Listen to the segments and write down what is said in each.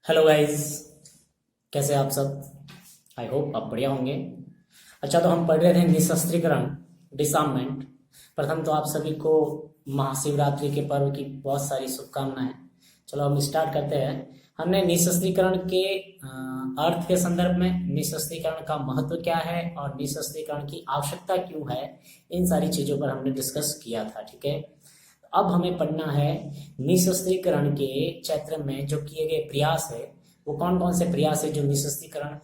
Hello guys. कैसे आप सब? आई होप आप बढ़िया होंगे। अच्छा, तो हम पढ़ रहे थे निशस्त्रीकरण, डिसआर्ममेंट। प्रथम तो आप सभी को महाशिवरात्रि के पर्व की बहुत सारी शुभकामनाएं। चलो हम स्टार्ट करते हैं। हमने निशस्त्रीकरण के अर्थ के संदर्भ में, निशस्त्रीकरण का महत्व क्या है और निशस्त्रीकरण की आवश्यकता क्यों है, इन सारी चीज़ों पर हमने डिस्कस किया था। ठीक है, अब हमें पढ़ना है निशस्त्रीकरण के क्षेत्र में जो किए गए प्रयास है, वो कौन कौन से प्रयास है जो निशस्त्रीकरण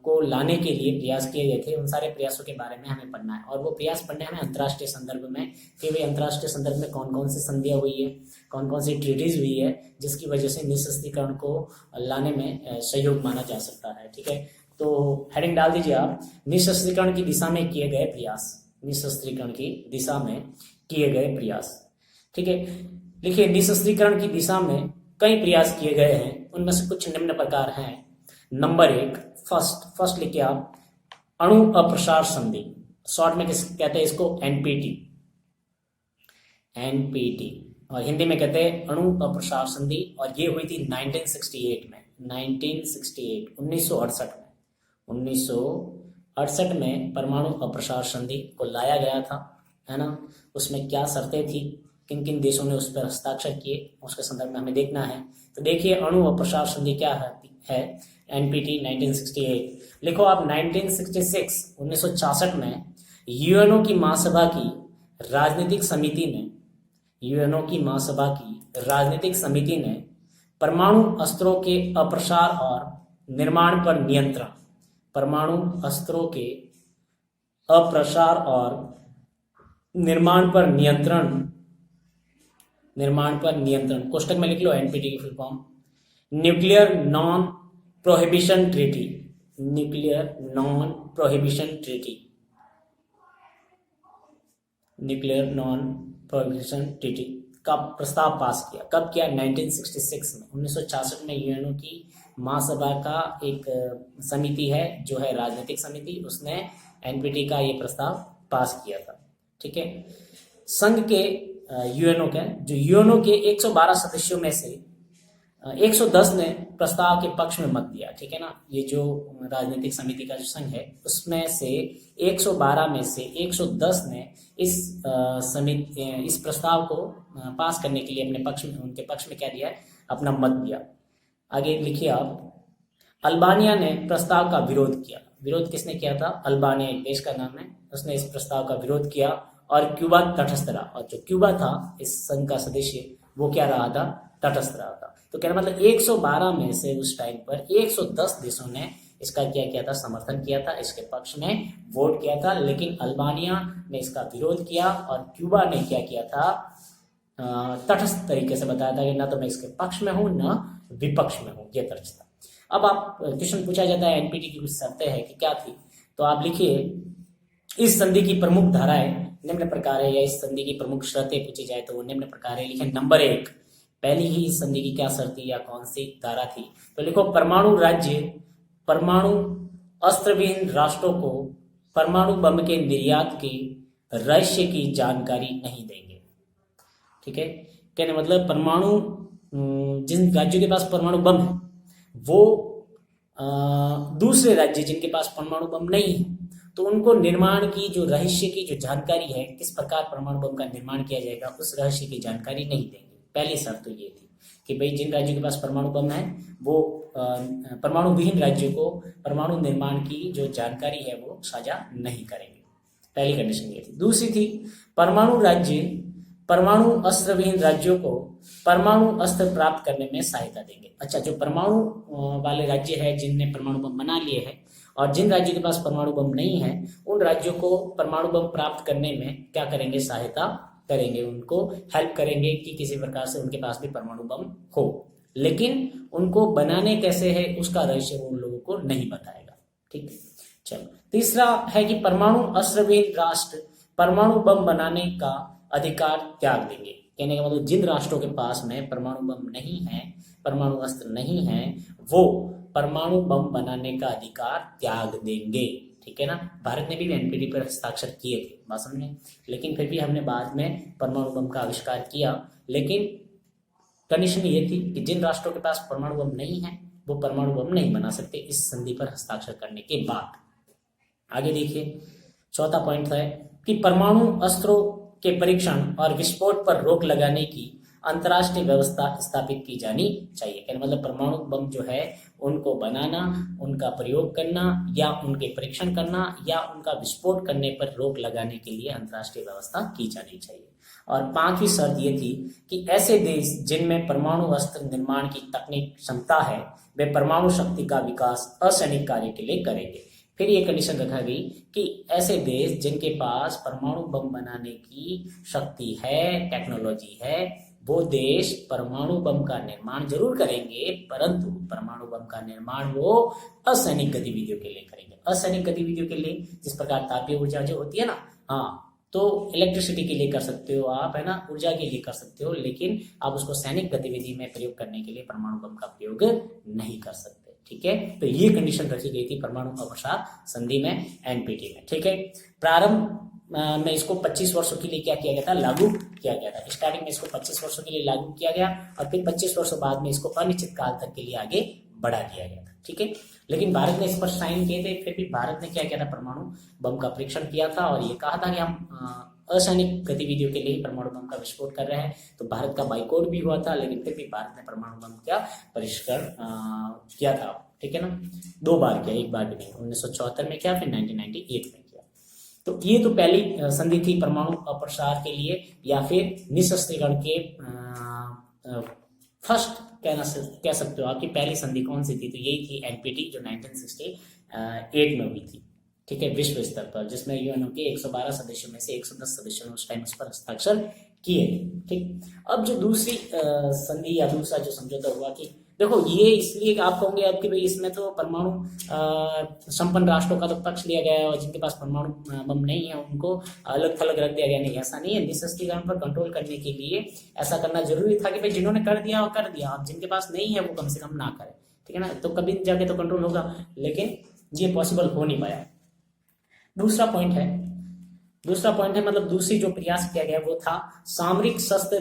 को लाने के लिए प्रयास किए गए थे। उन सारे प्रयासों के बारे में हमें पढ़ना है, और वो प्रयास पढ़ने हमें अंतर्राष्ट्रीय संदर्भ में कि भाई अंतर्राष्ट्रीय संदर्भ में कौन कौन सी संधियाँ हुई है, कौन कौन सी ट्रीटीज हुई है जिसकी वजह से निशस्त्रीकरण को लाने में सहयोग माना जा सकता है। ठीक है, तो हेडिंग डाल दीजिए आप, निशस्त्रीकरण की दिशा में किए गए प्रयास। निशस्त्रीकरण की दिशा में किए गए प्रयास। ठीक है, लिखिए निशस्त्रीकरण की दिशा में कई प्रयास किए गए हैं, उनमें से कुछ निम्न प्रकार हैं। नंबर एक, फर्स्ट लिखिए आप, अणु अप्रसार संधि। शॉर्ट में किस कहते हैं इसको? एनपीटी। एनपीटी और हिंदी में कहते हैं अणु अप्रसार संधि। और ये हुई थी 1968 में, 1968 में 1968 में परमाणु अप्रसार संधि को लाया गया था, है ना। उसमें क्या शर्तें थी, किन किन देशों ने उस पर हस्ताक्षर किए, उसके संदर्भ में हमें देखना है। तो देखिए अणु अप्रसार संधि क्या है। एनपीटी 1968 लिखो आप। 1966 में यूएनओ की महासभा की राजनीतिक समिति ने, यूएनओ की महासभा की राजनीतिक समिति ने परमाणु अस्त्रों के अप्रसार और निर्माण पर नियंत्रण, परमाणु अस्त्रों के अप्रसार और निर्माण पर नियंत्रण कोष्टक में लिख लो एनपीटी की full form, nuclear non prohibition treaty. Nuclear non prohibition treaty, nuclear non prohibition treaty का प्रस्ताव पास किया। कब किया? 1966 में। 1966 में यूएनओ की महासभा का एक समिति है जो है राजनीतिक समिति, उसने एनपीटी का ये प्रस्ताव पास किया था। ठीक है, संघ के यूएनओ के 112 सदस्यों में से 110 ने प्रस्ताव के पक्ष में मत दिया। ठीक है ना, ये जो राजनीतिक समिति का जो संघ है उसमें से 112 में से 110 ने इस प्रस्ताव को पास करने के लिए अपने पक्ष में, उनके पक्ष में क्या दिया है? अपना मत दिया। आगे लिखिए आप, अल्बानिया ने प्रस्ताव का विरोध किया। विरोध किसने किया था? अल्बानिया एक देश का नाम है, उसने इस प्रस्ताव का विरोध किया। और क्यूबा तटस्थ रहा, और जो क्यूबा था इस संघ का सदस्य, वो क्या रहा था? तटस्थ रहा था। तो कहना मतलब 112 में से उस टाइम पर 110 देशों ने इसका क्या किया था? समर्थन किया था, इसके पक्ष में वोट किया था। लेकिन अल्बानिया ने इसका विरोध किया और क्यूबा ने क्या किया था? तटस्थ तरीके से बताया था कि ना तो मैं इसके पक्ष में हूं ना विपक्ष में हूं, ये तटस्थ था। अब आप क्वेश्चन पूछा जाता है एनपीटी की कुछ शर्तें हैं कि क्या थी, तो आप लिखिए इस संधि की प्रमुख धाराएं निम्न प्रकार है, या इस संधि की प्रमुख शर्तें पूछी जाए तो वो निम्न प्रकार है। लिखे नंबर एक, पहली ही इस संधि की क्या शर्त थी या कौन सी धारा थी? तो लिखो परमाणु अस्त्रविहीन राष्ट्रों को परमाणु बम के निर्यात के रहस्य की जानकारी नहीं देंगे। ठीक है, कहने मतलब परमाणु, जिन राज्यों के पास परमाणु बम है वो दूसरे राज्य जिनके पास परमाणु बम नहीं है, तो उनको निर्माण की जो रहस्य की जो जानकारी है, किस प्रकार परमाणु बम का निर्माण किया जाएगा, उस रहस्य की जानकारी नहीं देंगे। पहली शर्त तो ये थी कि भाई जिन राज्यों के पास परमाणु बम है वो परमाणु विहीन राज्यों को परमाणु निर्माण की जो जानकारी है वो साझा नहीं करेंगे। पहली कंडीशन ये थी। दूसरी थी परमाणु अस्त्र विहीन राज्यों को परमाणु अस्त्र प्राप्त करने में सहायता देंगे। अच्छा, जो परमाणु वाले राज्य है जिनने परमाणु बम बना लिए हैं, और जिन राज्यों के पास परमाणु बम नहीं है, उन राज्यों को परमाणु बम प्राप्त करने में क्या करेंगे? सहायता करेंगे, उनको हेल्प करेंगे कि किसी प्रकार से उनके पास भी परमाणु बम हो। लेकिन उनको बनाने कैसे है उसका रहस्य वो उन लोगों को नहीं बताएगा। ठीक है, चलो। तीसरा है कि परमाणु अस्त्रविहीन राष्ट्र परमाणु बम बनाने का अधिकार त्याग देंगे। कहने का मतलब जिन राष्ट्रों के पास में परमाणु बम नहीं है, परमाणु अस्त्र नहीं है, वो परमाणु बम बनाने का अधिकार त्याग देंगे। ठीक है ना, भारत ने भी एनपीटी पर हस्ताक्षर किए थे, बात समझे। लेकिन फिर भी हमने बाद में परमाणु बम का आविष्कार किया, लेकिन कंडीशन ये थी कि जिन राष्ट्रों के पास परमाणु बम नहीं है वो परमाणु बम नहीं बना सकते इस संधि पर हस्ताक्षर करने के बाद। आगे देखिए, चौथा पॉइंट है कि परमाणु अस्त्रों के परीक्षण और विस्फोट पर रोक लगाने की अंतर्राष्ट्रीय व्यवस्था स्थापित की जानी चाहिए। कहने मतलब परमाणु बम जो है उनको बनाना, उनका प्रयोग करना या उनके परीक्षण करना या उनका विस्फोट करने पर रोक लगाने के लिए अंतर्राष्ट्रीय व्यवस्था की जानी चाहिए। और पांचवी शर्त ये थी कि ऐसे देश जिनमें परमाणु अस्त्र निर्माण की तकनीक क्षमता है वे परमाणु शक्ति का विकास असैनिक कार्य के लिए करेंगे। फिर ये कंडीशन रखा गई कि ऐसे देश जिनके पास परमाणु बम बनाने की शक्ति है, टेक्नोलॉजी है, वो देश परमाणु बम का निर्माण जरूर करेंगे, परंतु परमाणु बम का निर्माण वो असैनिक गतिविधियों के लिए करेंगे। असैनिक गतिविधियों के लिए, जिस प्रकार तापीय ऊर्जा जो होती है ना, हाँ, तो इलेक्ट्रिसिटी के लिए कर सकते हो आप, है ना, ऊर्जा के लिए कर सकते हो, लेकिन आप उसको सैनिक गतिविधि में प्रयोग करने के लिए परमाणु बम का प्रयोग नहीं कर सकते। ठीक है, तो ये कंडीशन रखी गई थी परमाणु अप्रसार संधि में, एनपीटी में। ठीक है, प्रारंभ में इसको 25 वर्षों के लिए क्या किया गया था, लागू किया गया था। स्टार्टिंग में इसको 25 वर्षों के लिए लागू किया गया और फिर 25 वर्षों बाद में इसको अनिश्चित काल तक के लिए आगे बढ़ा दिया गया था। ठीक है, लेकिन भारत ने इस पर साइन किए थे, फिर भी भारत ने क्या किया था, परमाणु बम का परीक्षण किया था और ये कहा था कि हम असैनिक गतिविधियों के लिए परमाणु बम का विस्फोट कर रहे हैं। तो भारत का बाइकआउट भी हुआ था, लेकिन फिर भी भारत ने परमाणु बम का परीक्षण किया था। ठीक है ना, 2 बार किया, एक बार भी नहीं। 1974 में किया, फिर 1998 में किया। तो ये तो पहली संधि थी परमाणु अप्रसार के लिए या फिर निशस्त्रीकरण के फर्स्ट कह सकते हो आपकी पहली संधि कौन सी थी, तो यही थी एनपीटी जो 1968 में हुई थी। ठीक है, विश्व स्तर पर, जिसमें यूएनओ के 112 सदस्यों में से 110 सदस्यों ने उस टाइम उस पर हस्ताक्षर किए। ठीक, अब जो दूसरी संधि या दूसरा जो समझौता हुआ कि देखो ये इसलिए आप कहोगे अब कि भाई इसमें तो परमाणु संपन्न राष्ट्रों का तो पक्ष लिया गया है और जिनके पास परमाणु बम नहीं है उनको अलग थलग रख दिया गया। नहीं, ऐसा नहीं है। निशस्त्रीकरण पर कंट्रोल करने के लिए ऐसा करना जरूरी था कि भाई जिन्होंने कर दिया वो कर दिया, अब जिनके पास नहीं है वो कम से कम ना करें। ठीक है ना, तो कभी जाके तो कंट्रोल होगा, लेकिन ये पॉसिबल हो नहीं पाया। दूसरा पॉइंट है मतलब दूसरी जो प्रयास किया गया वो था सामरिक शस्त्र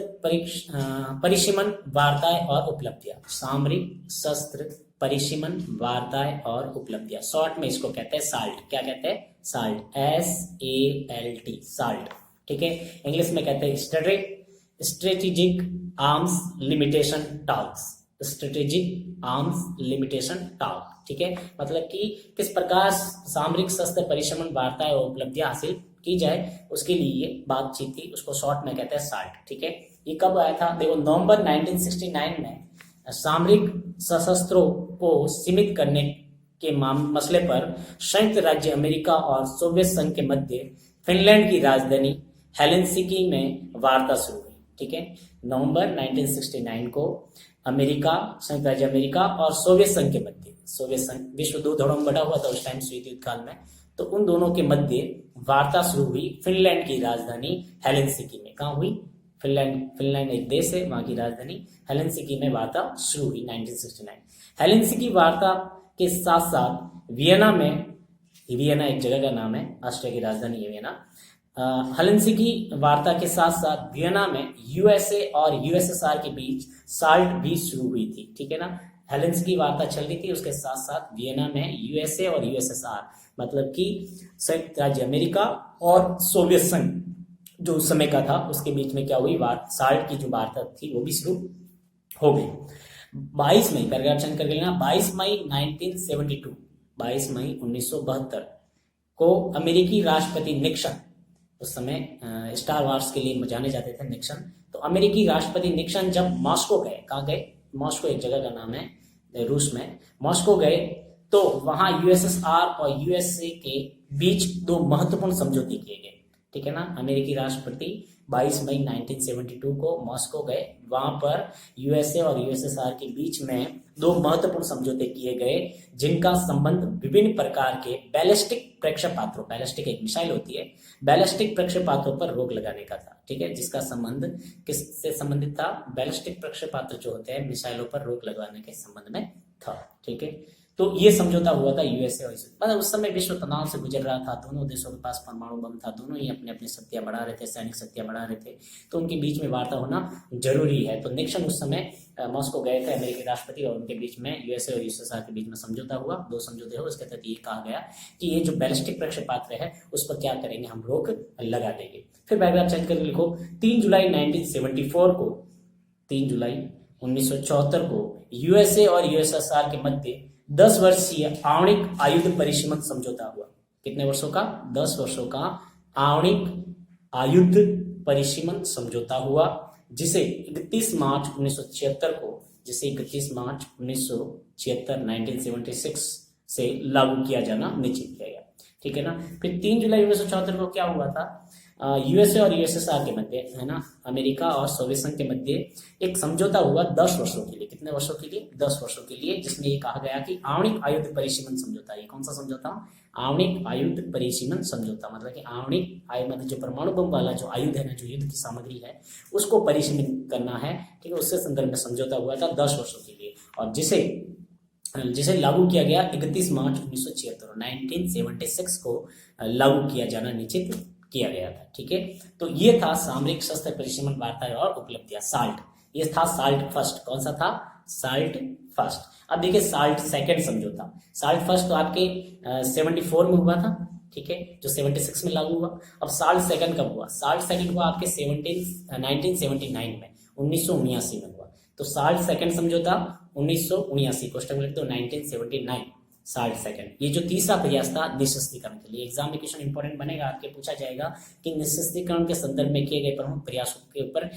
परिसीमन वार्ताएं और उपलब्धियां। सामरिक शस्त्र परिसीमन वार्ताएं और उपलब्धियां, शॉर्ट में इसको कहते हैं साल्ट। क्या कहते हैं, साल्ट, SALT, साल्ट। ठीक है, इंग्लिश में कहते हैं strategic arms limitation talks, strategic arms limitation talk. ठीक है, मतलब कि किस प्रकार सामरिक शस्त्र परिशमन वार्ताएं और उपलब्धियां हासिल की जाए उसके लिए ये बातचीत थी, उसको शॉर्ट में कहते हैं साल्ट। ठीक है, ये कब आया था, देखो नवंबर 1969 में सामरिक सशस्त्रों को सीमित करने के मसले पर संयुक्त राज्य अमेरिका और सोवियत संघ के मध्य फिनलैंड की राजधानी हेलसिंकी में वार्ता शुरू हुई। ठीक है, नवंबर 1969 को अमेरिका, संयुक्त राज्य अमेरिका और सोवियत संघ के मध्य, सोवियत संघ विश्व 2 धड़ों में बटा हुआ था उस टाइम शीत युद्ध काल में, तो उन दोनों के मध्य वार्ता शुरू हुई फिनलैंड की राजधानी हेलसिंकी में। कहाँ हुई, फिनलैंड एक देश है, वहां की राजधानी हेलसिंकी में वार्ता शुरू हुई 1969। हेलसिंकी वार्ता के साथ साथ वियना एक जगह का नाम है, ऑस्ट्रिया की राजधानी है वियना। हेलसिंकी वार्ता के साथ साथ वियना में यूएसए और यूएसएसआर के बीच साल्ट भी शुरू हुई थी। ठीक है ना, हेलसिंकी वार्ता चल रही थी, उसके साथ साथ वियना में यूएसए और यूएसएसआर मतलब कि संयुक्त राज्य अमेरिका और सोवियत संघ जो उस समय का था उसके बीच में क्या हुई, साल्ट की जो वार्ता थी वो भी शुरू हो गई। 22 मई, पैराग्राफ चेंज करके लेना, 22 मई 1972, 22 मई 1972 को अमेरिकी राष्ट्रपति निक्सन, उस समय स्टार वार्स के लिए जाने जाते थे निक्सन, तो अमेरिकी राष्ट्रपति निक्सन जब मॉस्को गए, कहाँ गए, मॉस्को एक जगह का नाम है रूस में, मॉस्को गए तो वहां यूएसएसआर और यूएसए के बीच 2 महत्वपूर्ण समझौते किए गए। ठीक है ना, अमेरिकी राष्ट्रपति 22 मई 1972 को मॉस्को गए, वहां पर यूएसए और यूएसएसआर के बीच में 2 महत्वपूर्ण समझौते किए गए जिनका संबंध विभिन्न प्रकार के बैलिस्टिक प्रक्षेपास्त्रों, बैलिस्टिक एक मिसाइल होती है, बैलिस्टिक प्रक्षेपास्त्रों पर रोक लगाने का था। ठीक है, जिसका संबंध किससे संबंधित था, बैलिस्टिक प्रक्षेपास्त्र जो होते हैं मिसाइलों पर रोक लगाने के संबंध में था। ठीक है, तो ये समझौता हुआ था यूएसए और मतलब उस समय विश्व तनाव से गुजर रहा था, दोनों देशों के पास परमाणु बम था, दोनों ही अपने अपने शक्तियां बढ़ा रहे थे, सैनिक शक्तियां बढ़ा रहे थे, तो उनके बीच में वार्ता होना जरूरी है। तो निक्सन उस समय मॉस्को गए थे, अमेरिकी राष्ट्रपति, और उनके बीच में यूएसए और यूएसएसआर के बीच में समझौता हुआ, 2 समझौते हुए। उसके तहत ये कहा गया कि ये जो बैलिस्टिक प्रक्षेपास्त्र है उस पर क्या करेंगे, हम रोक लगा देंगे। फिर पैराग्राफ चेंज करके लिखो, 3 जुलाई 1974 को 3 जुलाई 1974 को यूएसए और यूएसएसआर के मध्य 10 वर्षीय आणविक आयुध परिसीमन समझौता हुआ। कितने वर्षों का? 10 वर्षों का आणविक आयुध परिसीमन समझौता हुआ, जिसे 31 मार्च 1976 को 1976 से लागू किया जाना निश्चित किया गया। ठीक है ना। फिर 3 जुलाई 1974 को क्या हुआ था, यूएसए और यूएसएसआर के मध्य, है ना, अमेरिका और सोवियत संघ के मध्य एक समझौता हुआ 10 वर्षों के लिए। कितने वर्षों के लिए? 10 वर्षों के लिए, जिसमें ये कहा गया कि आणविक आयुध परिसीमन समझौता। ये कौन सा समझौता? आणविक आयुध परिसीमन समझौता। मतलब कि आणविक आयुध मतलब जो परमाणु बम वाला जो आयुध है ना, जो युद्ध की सामग्री है, उसको परिसीमन करना है। ठीक है, उससे संदर्भ में समझौता हुआ था 10 वर्षों के लिए, और जिसे लागू किया गया 31 मार्च 1976 को लागू किया जाना निश्चित किया गया था। ठीक है, तो ये था सामरिक शस्त्र परिसीमन वार्ता और उपलब्धियां, साल्ट। ये था साल्ट फर्स्ट। कौन सा था? Salt first. अब देखिए साल्ट सेकंड समझौता। साल्ट फर्स्ट तो आपके 74 में हुआ था, ठीक है, जो 76 में लागू हुआ। अब साल्ट सेकंड कब हुआ? साल्ट सेकंड हुआ आपके 1979 में, 1979 में हुआ। तो साल्ट सेकंड समझौता 1979, क्वेश्चन लिख दो 1979 साल्ट सेकंड। ये जो तीसरा प्रयास था निःशस्त्रीकरण के लिए, एग्जाम में क्वेश्चन इंपॉर्टेंट बनेगा, आपके पूछा जाएगा कि निःशस्त्रीकरण के संदर्भ में किए गए प्रमुख प्रयासों के ऊपर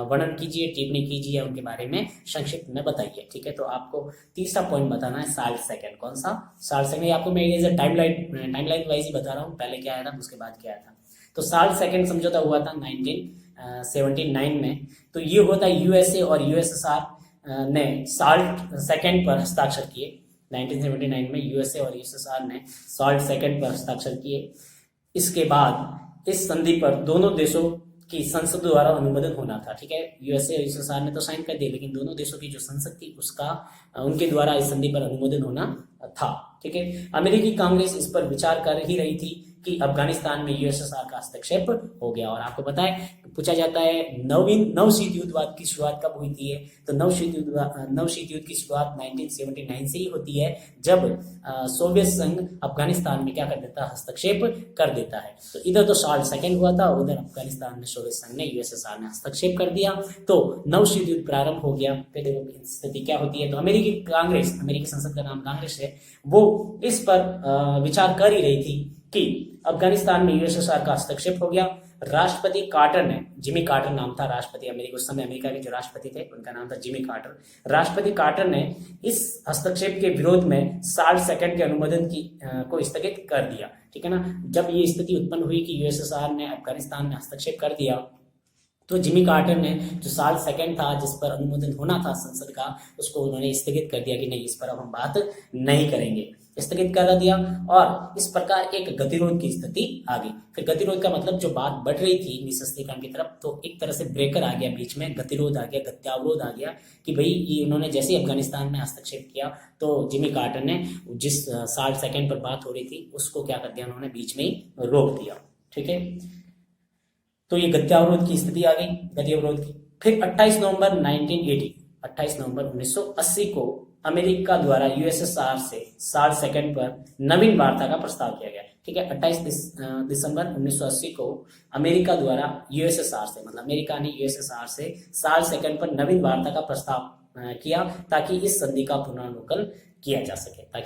वर्णन कीजिए, टिप्पणी कीजिए, उनके बारे में संक्षिप्त में बताइए। ठीक है, तो आपको तीसरा पॉइंट बताना है साल्ट सेकंड। कौन सा? Salt second. आपको मैं टाइमलाइन वाइज ही बता रहा हूँ, पहले क्या आया था उसके बाद क्या आया था। तो साल्ट सेकंड समझौता हुआ था 1979 में। तो ये होता है यूएसए और यूएसएसआर ने साल्ट सेकंड पर हस्ताक्षर किए। 1979 में यूएसए और यूएसएसआर ने साल्ट सेकंड पर हस्ताक्षर किए। इसके बाद इस संधि पर दोनों देशों की संसद द्वारा अनुमोदन होना था। ठीक है, यूएसए और यूएसएसआर ने तो साइन कर दिया, लेकिन दोनों देशों की जो संसद थी उसका उनके द्वारा इस संधि पर अनुमोदन होना था। ठीक है, अमेरिकी कांग्रेस इस पर विचार कर ही रही थी कि अफगानिस्तान में यूएसएसआर का हस्तक्षेप हो गया। और आपको पता है, पूछा जाता है नवशीत युद्धवाद की शुरुआत कब हुई थी? तो नवशीत युद्ध की शुरुआत 1979 से ही होती है, जब सोवियत संघ अफगानिस्तान में क्या कर देता है? हस्तक्षेप कर देता है। तो इधर तो साल्ट सेकंड हुआ था, उधर अफगानिस्तान में सोवियत संघ ने, यूएसएसआर ने हस्तक्षेप कर दिया, तो नवशीत युद्ध प्रारंभ हो गया। फिर देखो स्थिति क्या होती है। तो अमेरिकी संसद का नाम कांग्रेस है, वो इस पर विचार कर ही रही थी कि अफगानिस्तान में यूएसएसआर का हस्तक्षेप हो गया। राष्ट्रपति कार्टर ने, जिमी कार्टर नाम था राष्ट्रपति अमेरिका, उस समय अमेरिका के जो राष्ट्रपति थे उनका नाम था जिमी कार्टर। राष्ट्रपति कार्टर ने इस हस्तक्षेप के विरोध में साल्ट सेकंड के अनुमोदन को स्थगित कर दिया। ठीक है ना। जब ये स्थिति उत्पन्न हुई कि यूएसएसआर ने अफगानिस्तान में हस्तक्षेप कर दिया, तो जिमी कार्टर ने जो साल्ट सेकंड था, जिस पर अनुमोदन होना था संसद का, उसको उन्होंने स्थगित कर दिया कि नहीं, इस पर अब हम बात नहीं करेंगे, स्थगित कर दिया। और इस प्रकार एक गतिरोध की स्थिति आ गई। फिर गतिरोध का मतलब जो बात बढ़ रही थी निःशस्त्रीकरण की तरफ, तो एक तरह से ब्रेकर आ गया बीच में, गतिरोध आ गया, गत्यावरोध आ गया कि भाई ये उन्होंने जैसे ही अफगानिस्तान में हस्तक्षेप किया, तो जिमी कार्टर ने जिस साल्ट सेकंड पर बात हो रही थी उसको क्या कर दिया, उन्होंने बीच में ही रोक दिया। ठीक है, तो ये गत्यावरोध की स्थिति आ गई, गतिरोध की। फिर 28 नवंबर 1980 को अमेरिका द्वारा यूएसएसआर से साल्ट सेकंड पर नवीन वार्ता का प्रस्ताव किया गया। ठीक है, 28 दिसंबर 1980 को अमेरिका द्वारा यूएसएसआर से, मतलब अमेरिका ने यूएसएसआर से साल्ट सेकंड पर नवीन वार्ता का प्रस्ताव किया, ताकि इस संधि का पुनरावलोकन किया जा सके, क्या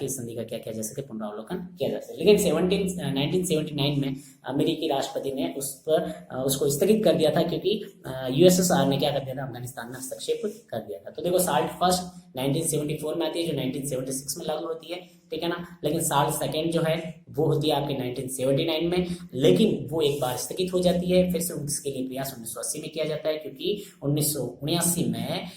किया जा सके, पुनरावलोकन किया जा सके। लेकिन 1979 में अमेरिकी राष्ट्रपति ने उसको स्थगित कर दिया था, क्योंकि यूएसएसआर ने क्या कर दिया था, अफगानिस्तान में हस्तक्षेप कर दिया था। तो देखो साल्ट फर्स्ट 1974 में आती है, जो 1976 में लागू होती है। ठीक है ना। लेकिन साल्ट सेकंड जो है वो होती है आपके 1979 में, लेकिन वो एक बार स्थगित हो जाती है। फिर से इसके लिए प्रयास 1980 में किया जाता है, क्योंकि 1979 में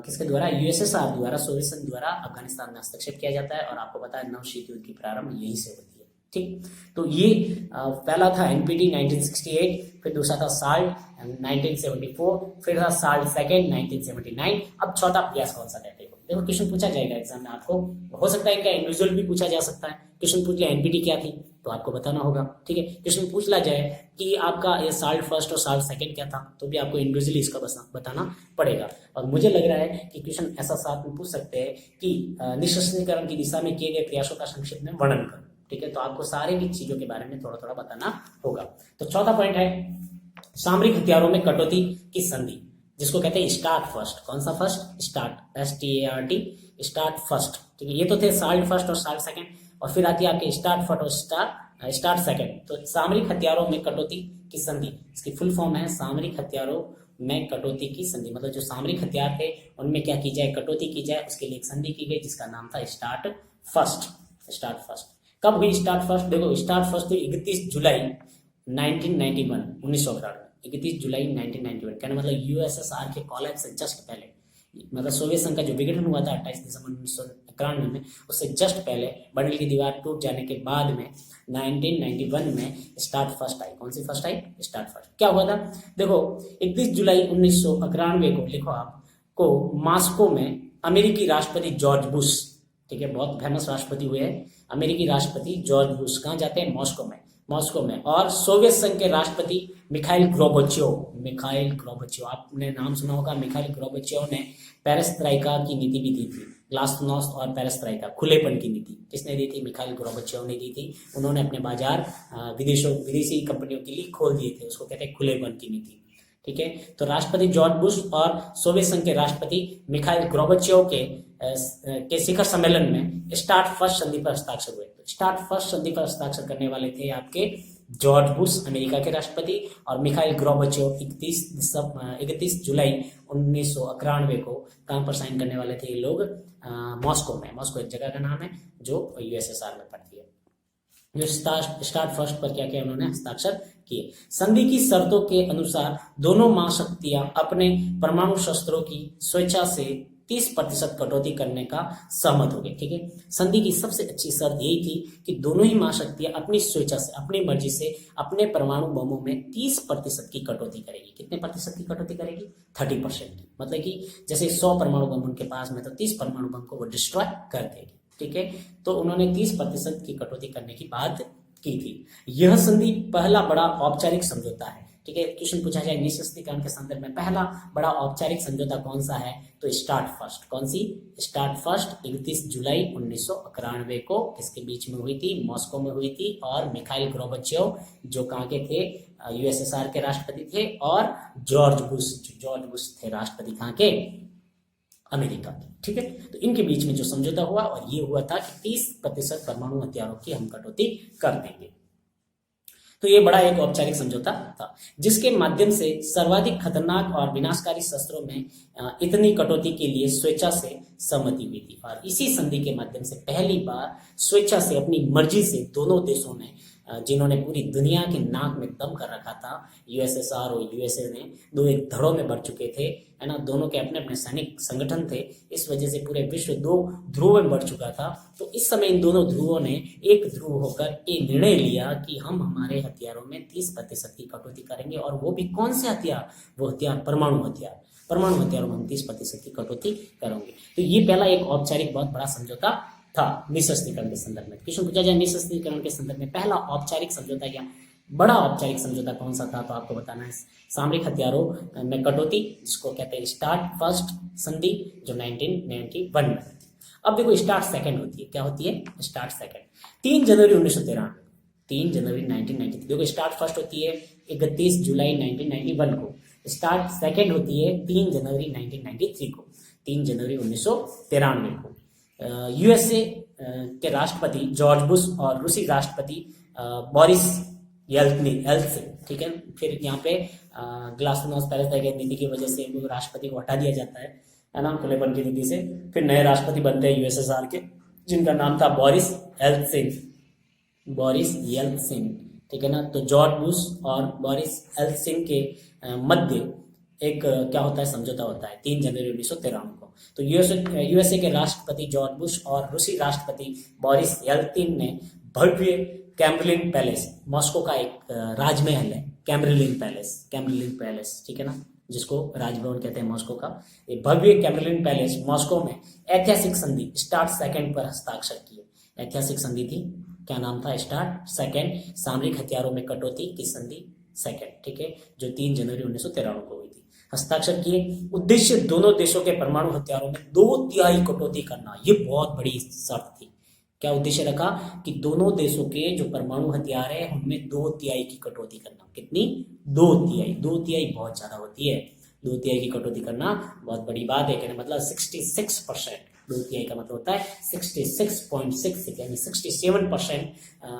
किसके द्वारा, यूएसएसआर द्वारा, सोवियत संघ द्वारा अफगानिस्तान में हस्तक्षेप किया जाता है। और आपको पता है नवशीत युद्ध की प्रारंभ यहीं से होती है। ठीक, तो ये पहला था एनपीटी 1968, फिर दूसरा था साल्ट 1974, फिर था साल्ट सेकंड 1979। अब चौथा प्रयास कौन सा है देखो, देखो क्वेश्चन पूछा जाएगा एग्जाम में आपको, हो सकता है क्या इंडिविजुअल भी पूछा जा सकता है। क्वेश्चन पूछ लिया एनपीटी क्या थी तो आपको बताना होगा, ठीक है। क्वेश्चन पूछ ला जाए कि आपका ये साल्ट फर्स्ट और साल्ट सेकंड क्या था, तो भी आपको इंडिविजुअली इसका बताना पड़ेगा। और मुझे लग रहा है कि क्वेश्चन ऐसा साथ में पूछ सकते हैं कि निःशस्त्रीकरण की दिशा में किए गए प्रयासों का संक्षिप्त में वर्णन करो, ठीक है। तो आपको सारे भी चीजों के बारे में थोड़ा थोड़ा बताना होगा। तो चौथा पॉइंट है सामरिक हथियारों में कटौती की संधि, जिसको कहते हैं स्टार्ट फर्स्ट। कौन सा first? Start, START, start first, ठीक है। ये तो थे साल्ट फर्स्ट और साल्ट सेकंड, और फिर आती है आपके स्टार्ट फर्स्ट और स्टार्ट सेकंड। तो सामरिक हथियारों में कटौती की संधि, इसकी फुल फॉर्म है सामरिक हथियारों में कटौती की संधि। मतलब जो सामरिक हथियार थे उनमें क्या की जाए, कटौती की जाए, उसके लिए एक संधि की गई जिसका नाम था स्टार्ट फर्स्ट। स्टार्ट फर्स्ट कब हुई स्टार्ट फर्स्ट? देखो स्टार्ट फर्स्ट तो 31 जुलाई 1991, 31 जुलाई 1991। कहने मतलब यूएसएसआर के कॉलेज से जस्ट पहले, मतलब सोवियत संघ का जो विघटन हुआ था 28 दिसंबर 1991 में, उससे जस्ट पहले बर्लिन की दीवार टूट जाने के बाद में 1991 में स्टार्ट फर्स्ट आई। कौन सी फर्स्ट आई? Start first. क्या हुआ था देखो, 31 जुलाई 1991 को लिखो आपको मॉस्को में अमेरिकी राष्ट्रपति जॉर्ज बुश, ठीक है, बहुत फेमस राष्ट्रपति हुए हैं अमेरिकी राष्ट्रपति जॉर्ज बुश, कहाँ जाते हैं? मॉस्को में। मॉस्को में। और सोवियत संघ के राष्ट्रपति मिखाइल गोर्बाचेव, आपने नाम सुना होगा। मिखाइल गोर्बाचेव ने पेरेस्ट्राइका की नीति भी दी थी, ग्लास्नोस्ट और पेरेस्ट्राइका, खुलेपन की नीति किसने दी थी? मिखाइल गोर्बाचेव ने दी थी। उन्होंने अपने बाजार विदेशी कंपनियों के लिए खोल दिए थे, उसको कहते हैं खुलेपन की नीति, ठीक है। तो राष्ट्रपति जॉर्ज बुश और सोवियत संघ के राष्ट्रपति मिखाइल गोर्बाचेव के शिखर सम्मेलन में स्टार्ट फर्स्ट संधि पर हस्ताक्षर हुए। स्टार्ट फर्स्ट संधि पर हस्ताक्षर करने वाले थे आपके जॉर्ज बुश अमेरिका के राष्ट्रपति, और मिखाइल गोर्बाचेव 31 जुलाई 1991 को कहां पर साइन करने वाले थे ये लोग? मॉस्को में। मॉस्को एक जगह का नाम है जो यूएसएसआर में पड़ती है। जो स्टार्ट फर्स्ट पर क्या किया उन्होंने? हस्ताक्षर किए। संधि की शर्तों के अनुसार दोनों महाशक्तियां अपने परमाणु शस्त्रों की स्वेच्छा से 30% कटौती करने का सहमत हो गए, ठीक है। संधि की सबसे अच्छी शर्त यही थी कि दोनों ही महाशक्तियां अपनी स्वेच्छा से, अपनी मर्जी से अपने परमाणु बमों में 30% की कटौती करेगी। कितने प्रतिशत की कटौती करेगी? 30%। मतलब कि जैसे 100 परमाणु बम उनके पास में, तो 30 परमाणु बम को वो डिस्ट्रॉय कर देगी, ठीक है। तो उन्होंने 30% की कटौती करने की बात की थी। यह संधि पहला बड़ा औपचारिक समझौता है, ठीक है। क्वेश्चन पूछा जाए निःशस्त्रीकरण के संदर्भ में पहला बड़ा औपचारिक समझौता कौन सा है? तो स्टार्ट फर्स्ट। कौन सी? स्टार्ट फर्स्ट 31 जुलाई 1991 को किसके बीच में हुई थी? मॉस्को में हुई थी। और मिखाइल गोर्बाचेव जो कहाँ के थे? यूएसएसआर के राष्ट्रपति थे। और जॉर्ज बुश थे राष्ट्रपति कहाँ के? अमेरिका की, ठीक है। तो इनके बीच में जो समझौता हुआ, और ये हुआ था कि 30% परमाणु हथियारों की हम कटौती कर देंगे। तो ये बड़ा एक औपचारिक समझौता था, जिसके माध्यम से सर्वाधिक खतरनाक और विनाशकारी शस्त्रों में इतनी कटौती के लिए स्वेच्छा से सहमति हुई थी। और इसी संधि के माध्यम से पहली बार स्वेच्छा से, अपनी मर्जी से दोनों देशों ने, जिन्होंने पूरी दुनिया के नाक में दम कर रखा था, यूएसएसआर और यूएसए ने, दो एक धड़ों में बढ़ चुके थे, है ना। दोनों के अपने अपने सैनिक संगठन थे, इस वजह से पूरे विश्व दो ध्रुवों में बढ़ चुका था। तो इस समय इन दोनों ध्रुवों ने एक ध्रुव होकर ये निर्णय लिया कि हम हमारे हथियारों में 30% की कटौती करेंगे। और वो भी कौन से हथियार? वो हथियार परमाणु हथियारों में हम 30% की कटौती करेंगे। तो ये पहला एक औपचारिक बहुत बड़ा समझौता था निःशस्त्रीकरण के संदर्भ में। क्वेश्चन पूछा जाए निःशस्त्रीकरण के संदर्भ में पहला औपचारिक समझौता या बड़ा औपचारिक समझौता कौन सा था? तो आपको बताना है सामरिक हथियारों में कटौती, जिसको कहते हैं स्टार्ट फर्स्ट संधि, जो 1991 में। अब देखो स्टार्ट सेकंड होती है। क्या होती है? स्टार्ट सेकंड 3 जनवरी 1993, 3 जनवरी 1993। देखो स्टार्ट फर्स्ट होती है 31 जुलाई 1991 को, स्टार्ट सेकंड होती है 3 जनवरी 1993 को, 3 जनवरी 1993 को। यूएसए के राष्ट्रपति जॉर्ज बुश और रूसी राष्ट्रपति बोरिस येल्त्सिन, ठीक है। फिर यहाँ पे ग्लासनोस्ट पेरेस्ट्राइका नीति की वजह से राष्ट्रपति को हटा दिया जाता है ना, खुलेपन की नीति से। फिर नए राष्ट्रपति बनते हैं यूएसएसआर के, जिनका नाम था बोरिस येल्त्सिन, ठीक है ना। तो जॉर्ज बुश और बोरिस येल्त्सिन के मध्य एक क्या होता है? समझौता होता है 3 जनवरी 1993 को। तो यूएसए के राष्ट्रपति जॉर्ज बुश और रूसी राष्ट्रपति बोरिस येल्त्सिन ने भव्य कैम्ब्रिलिन पैलेस, मॉस्को का एक राजमहल है, कैम्ब्रिलिन पैलेस, ठीक है ना, जिसको राजभवन कहते हैं मॉस्को का, ये भव्य क्रेमलिन पैलेस मॉस्को में ऐतिहासिक संधि स्टार्ट सेकंड पर हस्ताक्षर किए। ऐतिहासिक संधि थी, क्या नाम था? स्टार्ट सेकंड, सामरिक हथियारों में कटौती की संधि सेकंड, ठीक है, जो 3 जनवरी 1993 को हुई थी। हस्ताक्षर किए। उद्देश्य दोनों देशों के परमाणु हथियारों में 2/3 कटौती करना। ये बहुत बड़ी शर्त थी। क्या उद्देश्य रखा? कि दोनों देशों के जो परमाणु हथियार है उनमें 2/3 की कटौती करना। कितनी? 2/3। 2/3 बहुत ज्यादा होती है। 2/3 की कटौती करना बहुत बड़ी बात है। कहने मतलब 66%। 2/3 का मतलब होता है 66.6, यानी 67%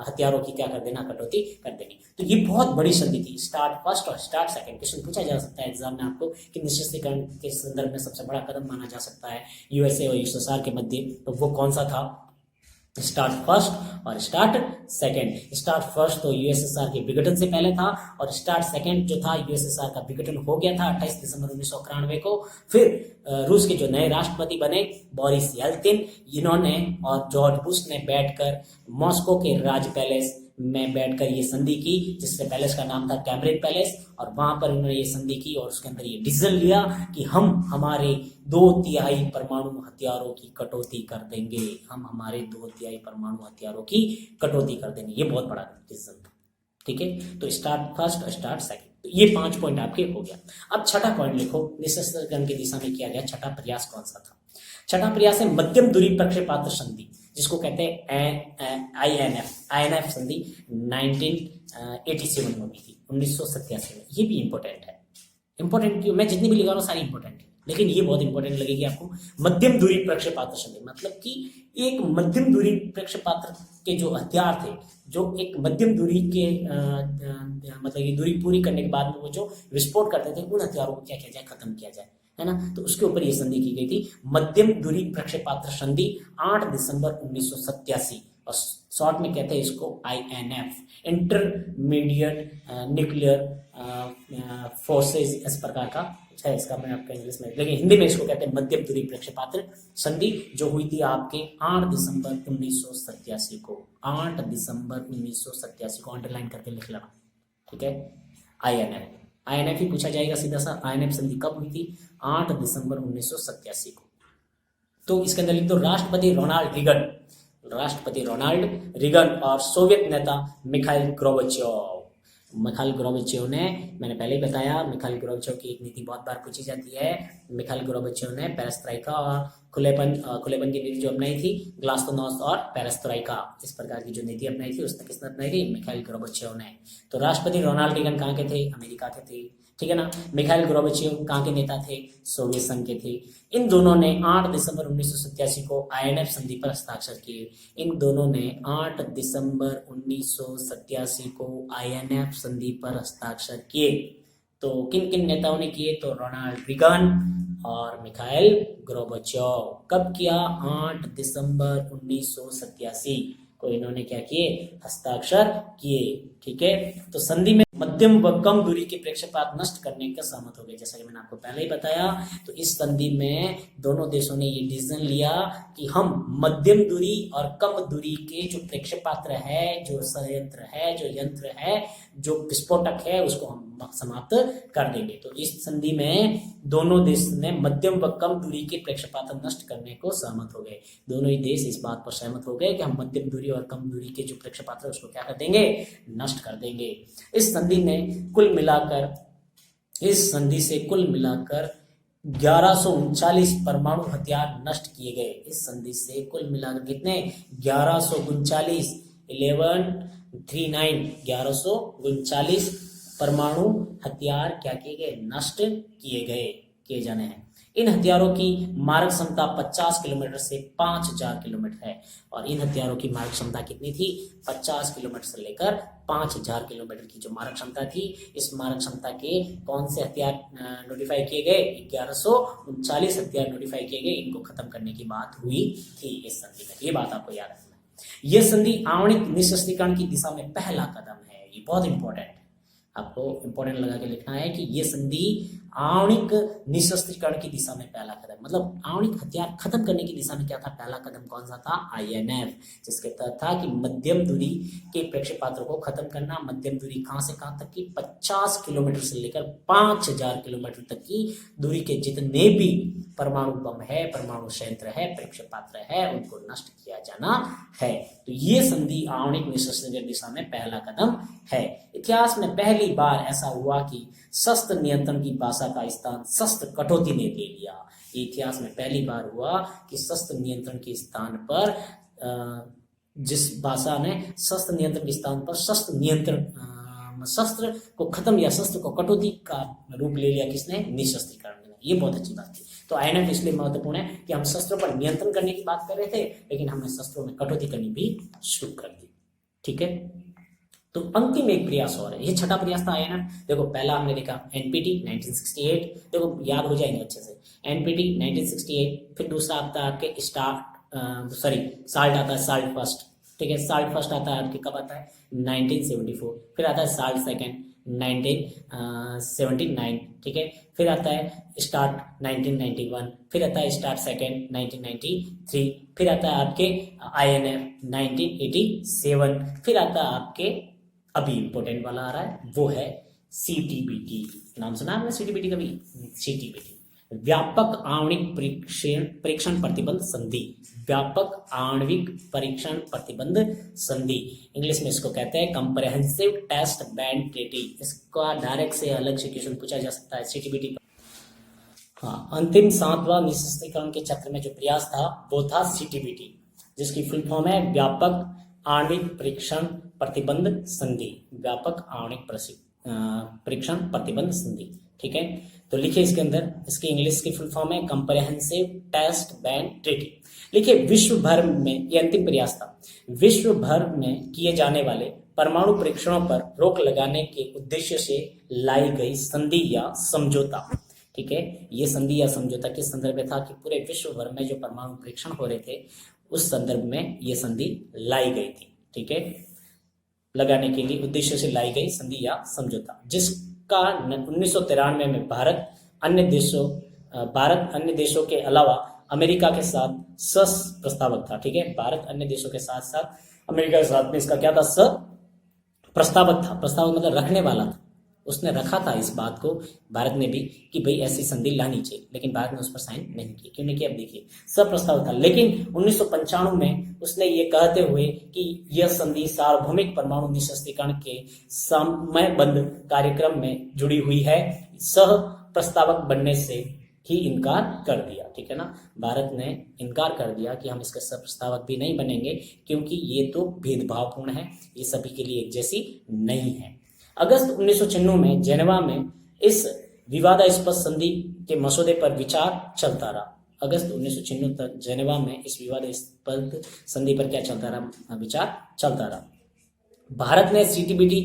हथियारों की क्या कर देना? कटौती कर देनी। तो ये बहुत बड़ी संधि थी। स्टार्ट फर्स्ट और स्टार्ट सेकंड। क्वेश्चन पूछा जा सकता है एग्जाम में आपको कि निःशस्त्रीकरण के संदर्भ में सबसे बड़ा कदम माना जा सकता है यूएसए और यूएसएसआर के मध्य, तो वो कौन सा था? स्टार्ट फर्स्ट और स्टार्ट सेकंड। स्टार्ट फर्स्ट तो यूएसएसआर के विघटन से पहले था, और स्टार्ट सेकंड जो था यूएसएसआर का विघटन हो गया था 28 दिसंबर 1991 को। फिर रूस के जो नए राष्ट्रपति बने बोरिस येल्तिन, इन्होंने और जॉर्ज बुश ने बैठकर मॉस्को के राज पैलेस में बैठकर ये संधि की, जिससे पैलेस का नाम था कैम्ब्रिज पैलेस, और वहां पर उन्होंने ये संधि की और उसके अंदर ये डिसीजन लिया कि हम हमारे 2/3 परमाणु हथियारों की कटौती कर देंगे। हम हमारे 2/3 परमाणु हथियारों की कटौती कर देंगे। ये बहुत बड़ा डिसीजन था, ठीक है। तो स्टार्ट फर्स्ट और स्टार्ट सेकंड, तो ये 5 पॉइंट आपके हो गया। अब छठा पॉइंट लिखो, निःशस्त्रीकरण की दिशा में किया गया छठा प्रयास कौन सा था? छठा प्रयास है मध्यम दूरी प्रक्षेपात्र संधि, जिसको कहते हैं आईएनएफ संधि 1987 में हुई थी, 1987 में। ये भी इंपॉर्टेंट है। इंपॉर्टेंट क्यों? मैं जितनी भी लिखा रहा हूँ सारी इंपॉर्टेंट है, लेकिन ये बहुत इंपॉर्टेंट लगेगी आपको। मध्यम दूरी प्रक्षेपात्र संधि मतलब कि एक मध्यम दूरी प्रक्षेपात्र के जो हथियार थे, जो एक मध्यम दूरी के मतलब ये दूरी पूरी करने के बाद में वो जो विस्फोट करते थे, उन हथियारों को क्या किया जाए? खत्म किया जाए, है ना। तो उसके ऊपर ये संधि की गई थी, मध्यम दूरी प्रक्षेपात्र संधि 8 दिसंबर 1987, और शॉर्ट में कहते हैं इसको आईएनएफ, इंटरमीडिएट न्यूक्लियर फोर्सेज, इस प्रकार का है इसका। मैं आपका इंग्लिश में, लेकिन हिंदी में इसको कहते हैं मध्यम दूरी प्रक्षेपात्र संधि, जो हुई थी आपके 8 दिसंबर 1987 को। 8 दिसंबर 1987 को अंडरलाइन करके लिख लेना, ठीक है। आईएनएफ ही पूछा जाएगा सीधा सा। आईएनएफ संधि कब हुई थी? 8 दिसंबर 1987 को। तो इसके अंदर लिख दो राष्ट्रपति रोनाल्ड रीगन और सोवियत नेता मिखाइल गोर्बाचेव। मिखाइल गोर्बाचेव ने, मैंने पहले ही बताया, मिखाइल गोर्बाचेव की एक नीति बहुत बार पूछी जाती है। मिखाइल गोर्बाचेव ने पेरेस्ट्राइका और खुलेपन की नीति जो अपनाई थी, ग्लास्नोस्ट और पेरेस्ट्राइका, इस प्रकार की जो नीति अपनाई थी, उसने किसने अपनाई थी? मिखाइल गोर्बाचेव ने। तो राष्ट्रपति रोनाल्ड रीगन कहाँ के थे? अमेरिका के थे, ठीक है ना। मिखाइल गोर्बाचेव कहाँ के नेता थे? सोवियत संघ के थे। इन दोनों ने 8 दिसंबर 1987 को आईएनएफ संधि पर हस्ताक्षर किए। इन दोनों ने 8 दिसंबर 1987 को आईएनएफ संधि पर हस्ताक्षर किए। तो किन किन नेताओं ने किए? तो रोनाल्ड रीगन और मिखाइल गोर्बाचेव। कब किया? 8 दिसंबर 1987 को इन्होंने क्या किए? हस्ताक्षर किए, ठीक है। तो संधि में मध्यम व कम दूरी के प्रक्षेपात नष्ट करने का सहमत हो गए, जैसा कि मैंने आपको पहले ही बताया। तो इस संधि में दोनों देशों ने ये डिसीजन लिया कि हम मध्यम दूरी और कम दूरी के जो प्रक्षेपात्र है, जो संयंत्र है, जो यंत्र है, जो विस्फोटक है, उसको हम समाप्त कर देंगे। तो इस संधि में दोनों देश ने मध्यम व कम दूरी के प्रक्षेपात्र नष्ट करने को सहमत हो गए। दोनों ही देश इस बात पर सहमत हो गए कि हम मध्यम दूरी और कम दूरी के जो प्रक्षेपात्र है उसको क्या कर देंगे? नष्ट कर देंगे। इस संधि से कुल मिलाकर 1139 परमाणु हथियार नष्ट किए गए। इस संधि से कुल मिलाकर कितने? 1139 1139 परमाणु हथियार क्या किए गए? नष्ट किए जाने हैं। इन हथियारों की मारक क्षमता 50 किलोमीटर से 5000 किलोमीटर है। और इन हथियारों की मारक क्षमता कितनी थी? 50 किलोमीटर से लेकर 5000 किलोमीटर की जो मारक क्षमता थी। इस मारक क्षमता के कौन से हथियार नोटिफाई किए गए? 1139 हथियार नोटिफाई किए गए। इनको खत्म करने की बात हुई थी इस संधि में। ये बात आपको याद रखना है। यह संधि आणविक निःशस्त्रीकरण की दिशा में पहला कदम है। ये बहुत इंपॉर्टेंट है, आपको इंपॉर्टेंट लगा के लिखना है कि ये संधि आणविक निशस्त्रीकरण की दिशा में पहला कदम, मतलब आणविक हथियार खत्म करने की दिशा में क्या था, पहला कदम कौन सा था, INF, जिसके तहत था कि मध्यम दूरी के प्रक्षेपास्त्रों को खत्म करना। मध्यम दूरी कहां से कहां तक की, 50 किलोमीटर से लेकर 5000 किलोमीटर तक की दूरी के जितने भी परमाणु बम है, परमाणु संयंत्र है, प्रक्षेपास्त्र है, उनको नष्ट किया जाना है। तो ये संधि आणविक निशस्त्रीकरण की दिशा में पहला कदम है। इतिहास में पहली बार ऐसा हुआ कि शस्त्र नियंत्रण की भाषा का स्थान शस्त्र कटौती ने ले लिया। इतिहास में पहली बार हुआ कि शस्त्र नियंत्रण के स्थान पर जिस भाषा ने शस्त्र नियंत्रण के स्थान पर शस्त्र नियंत्रण, शस्त्र को खत्म या शस्त्र को कटौती का रूप ले लिया, किसने, निशस्त्रीकरण ने। ये बहुत अच्छी बात थी। तो INF इसलिए महत्वपूर्ण है कि हम शस्त्रों पर नियंत्रण करने की बात कर रहे थे, लेकिन हमने शस्त्रों में कटौती करनी भी शुरू कर दी। ठीक है, तो अंतिम एक प्रयास और है, ये छठा प्रयास था INF। देखो पहला हमने देखा NPT 1968, देखो याद हो जाएंगे अच्छे से, NPT 1968, फिर दूसरा आता है आपके साल्ट आता है, साल्ट फर्स्ट, ठीक है, साल्ट फर्स्ट आता है आपके कब आता है, 1974, फिर आता है साल्ट सेकेंड 1979, ठीक है, फिर आता है स्टार्ट 1991, फिर आता है स्टार्ट सेकेंड 1993, फिर आता है आपके INF 1987, फिर आता है आपके अभी इंपोर्टेंट वाला आ रहा है, वो है CTBT। नाम सुना आपने CTBT कभी, CTBT व्यापक आणविक परीक्षण प्रतिबंध संधि, व्यापक आणविक परीक्षण प्रतिबंध संधि, इंग्लिश में इसको कहते हैं कंप्रेहेंसिव टेस्ट बैंड ट्रीटी। इसका डायरेक्ट से अलग से क्वेश्चन पूछा जा सकता है CTBT का। हाँ, अंतिम 7वां निशस्त्रीकरण के चक्र में जो प्रयास था वो था CTBT, जिसकी फुल फॉर्म है व्यापक आणविक परीक्षण प्रतिबंध संधि, व्यापक आणविक परीक्षण प्रतिबंध संधि। ठीक है, तो लिखिए इसके अंदर, इसकी इंग्लिश की फुल फॉर्म है कंप्रेहेंसिव टेस्ट बैंड ट्रीटी। लिखिए विश्व भर में, ये अंतिम प्रयास था, विश्व भर में किए जाने वाले परमाणु परीक्षणों पर रोक लगाने के उद्देश्य से लाई गई संधि या समझौता। ठीक है, ये संधि या समझौता किस संदर्भ में था कि पूरे विश्व भर में जो परमाणु परीक्षण हो रहे थे उस संदर्भ में ये संधि लाई गई थी। ठीक है, लगाने के लिए उद्देश्य से लाई गई संधि या समझौता, जिसका 1993 में भारत अन्य देशों के अलावा अमेरिका के साथ प्रस्तावक था। ठीक है, भारत अन्य देशों के साथ साथ अमेरिका के साथ में इसका क्या था, प्रस्तावक था। प्रस्तावक मतलब रखने वाला था, उसने रखा था इस बात को भारत ने भी कि भाई ऐसी संधि लानी चाहिए, लेकिन भारत ने उस पर साइन नहीं किया। क्यों नहीं किया, अब देखिए, सब प्रस्ताव था, लेकिन 1995 में उसने ये कहते हुए कि यह संधि सार्वभौमिक परमाणु निशस्त्रीकरण के समयबद्ध कार्यक्रम में जुड़ी हुई है, सह प्रस्तावक बनने से ही इनकार कर दिया। ठीक है ना, भारत ने इनकार कर दिया कि हम इसके सह प्रस्तावक भी नहीं बनेंगे, क्योंकि ये तो भेदभावपूर्ण है, ये सभी के लिए एक जैसी नहीं है। अगस्त 1996 में जेनेवा में इस विवादास्पद संधि के मसौदे पर विचार चलता रहा। अगस्त 1996 तक जेनेवा में इस विवादास्पद संधि पर क्या चलता रहा, विचार चलता रहा। भारत ने CTBT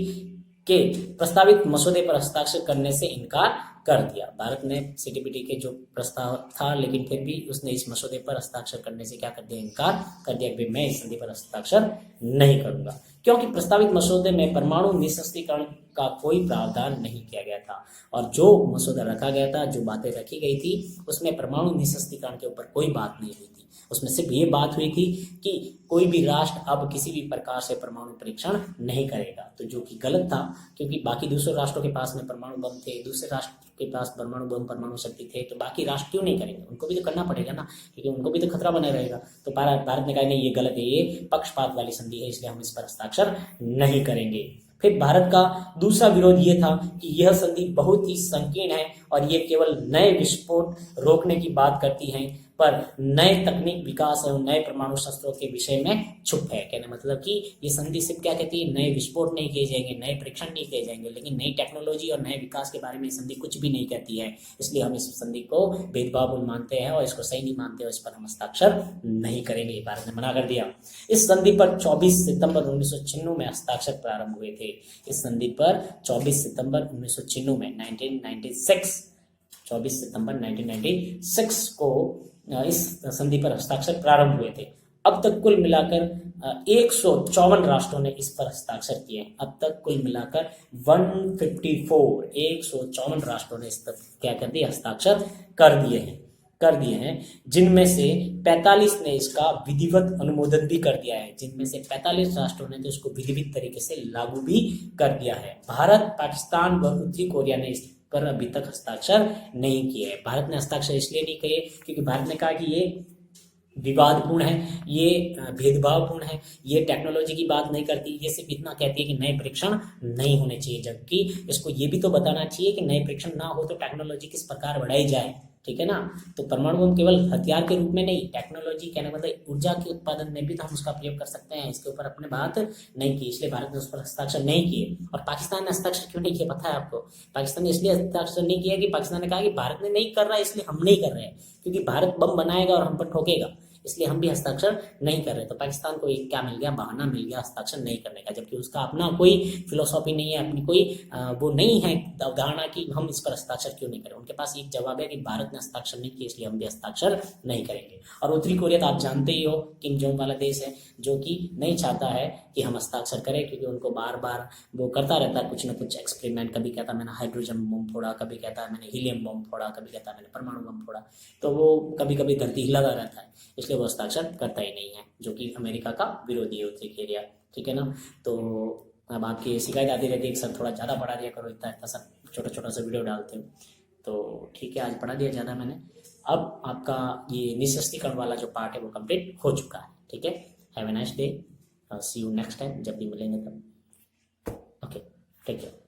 के प्रस्तावित मसौदे पर हस्ताक्षर करने से इनकार कर दिया। भारत ने CTBT के जो प्रस्ताव था, लेकिन फिर भी उसने इस मसौदे पर हस्ताक्षर करने से क्या कर दिया, इनकार कर दिया कि मैं इस संधि पर हस्ताक्षर नहीं करूंगा, क्योंकि प्रस्तावित मसौदे में परमाणु निशस्त्रीकरण का कोई प्रावधान नहीं किया गया था, और जो मसौदा रखा गया था, जो बातें रखी गई थी, उसमें परमाणु निशस्त्रीकरण के ऊपर कोई बात नहीं हुई थी। उसमें सिर्फ ये बात हुई थी कि कोई भी राष्ट्र अब किसी भी प्रकार से परमाणु परीक्षण नहीं करेगा, तो जो कि गलत था, क्योंकि बाकी दूसरे राष्ट्रों के पास में परमाणु बम थे, दूसरे राष्ट्र के पास परमाणु बम परमाणु शक्ति थे, तो बाकी राष्ट्र क्यों नहीं करेंगे, उनको भी तो करना पड़ेगा ना, क्योंकि उनको भी तो खतरा बना रहेगा। तो भारत ने कहा नहीं, ये गलत है, ये पक्षपात वाली संधि है, इसलिए हम इस पर हस्ताक्षर नहीं करेंगे। फिर भारत का दूसरा विरोध ये था कि यह संधि बहुत ही संकीर्ण है और ये केवल नए विस्फोट रोकने की बात करती है, पर नए तकनीक विकास और नए परमाणु शस्त्रों के विषय में चुप है। कहने मतलब कि ये संधि सिर्फ क्या कहती है, नए विस्फोट नहीं किए जाएंगे, नए परीक्षण नहीं किए जाएंगे, लेकिन नई टेक्नोलॉजी और नए विकास के बारे में संधि कुछ भी नहीं कहती है। इसलिए हम इस संधि को भेदभावपूर्ण मानते हैं और इसको सही नहीं मानते, और इस पर हम हस्ताक्षर नहीं करेंगे, भारत ने मना कर दिया। इस संधि पर 24 सितंबर 1996 में हस्ताक्षर प्रारंभ हुए थे। इस संधि पर 24 सितंबर 1996 में 24 सितंबर 1996 को इस संधि पर हस्ताक्षर प्रारंभ हुए थे। अब तक कुल मिलाकर 154 राष्ट्रों ने इस पर हस्ताक्षर किए हैं। अब तक कुल मिलाकर 154 राष्ट्रों ने इस पर क्या कर दिया, हस्ताक्षर कर दिए हैं, जिनमें से 45 ने इसका विधिवत अनुमोदन भी कर दिया है। जिनमें से 45 राष्ट्रों ने तो इसको विधिवत तरीके से लागू भी कर दिया है। भारत, पाकिस्तान व उत्तरी कोरिया ने इस पर अभी तक हस्ताक्षर नहीं किए हैं। भारत ने हस्ताक्षर इसलिए नहीं किए क्योंकि भारत ने कहा कि ये विवादपूर्ण है, ये भेदभावपूर्ण है, ये टेक्नोलॉजी की बात नहीं करती, ये सिर्फ इतना कहती है कि नए परीक्षण नहीं होने चाहिए। जबकि इसको ये भी तो बताना चाहिए कि नए परीक्षण ना हो तो टेक्नोलॉजी किस प्रकार बढ़ाई जाए, ठीक है ना। तो परमाणु बम केवल हथियार के रूप में नहीं, टेक्नोलॉजी कहने मतलब ऊर्जा के उत्पादन में भी तो हम उसका प्रयोग कर सकते हैं। इसके ऊपर अपने बात नहीं की, इसलिए भारत ने उस पर हस्ताक्षर नहीं किए। और पाकिस्तान ने हस्ताक्षर क्यों नहीं किया पता है आपको? पाकिस्तान ने इसलिए हस्ताक्षर नहीं किया कि पाकिस्तान ने कहा कि भारत ने नहीं कर रहा है इसलिए हम नहीं कर रहे हैं, क्योंकि भारत बम बनाएगा और हम पर ठोकेगा, इसलिए हम भी हस्ताक्षर नहीं कर रहे। तो पाकिस्तान को एक क्या मिल गया, बहाना मिल गया हस्ताक्षर नहीं करने का। जबकि उसका अपना कोई फिलोसॉफी नहीं है, अपनी कोई वो नहीं है अवधारणा कि हम इस पर हस्ताक्षर क्यों नहीं करें। उनके पास एक जवाब है कि भारत ने हस्ताक्षर नहीं किया इसलिए हम भी हस्ताक्षर नहीं करेंगे। और उत्तरी कोरिया तो आप जानते ही हो, किम जोंग वाला देश है, जो कि नहीं चाहता है कि हम हस्ताक्षर करें, क्योंकि उनको बार बार वो करता रहता है कुछ ना कुछ एक्सपेरिमेंट। कभी कहता मैंने हाइड्रोजन बम फोड़ा, कभी कहता है मैंने हीलियम बम फोड़ा, कभी कहता है मैंने परमाणु बम फोड़ा। तो वो कभी कभी धरती हिलाता रहता है, इसलिए वो हस्ताक्षर करता ही नहीं है, जो कि अमेरिका का विरोधी है उत्तरी कोरिया, ठीक है ना। तो अब आपकी शिकायत आती रहती है कि सर थोड़ा ज़्यादा पढ़ा दिया करो, इतना इतना सब छोटा छोटा सा वीडियो डालते हो। तो ठीक है, आज पढ़ा दिया ज़्यादा मैंने। अब आपका ये निःशस्त्रीकरण वाला जो पार्ट है वो कंप्लीट हो चुका है, ठीक है। Have a nice day, see you next time, जब भी मिलेंगे तब। Okay, take care.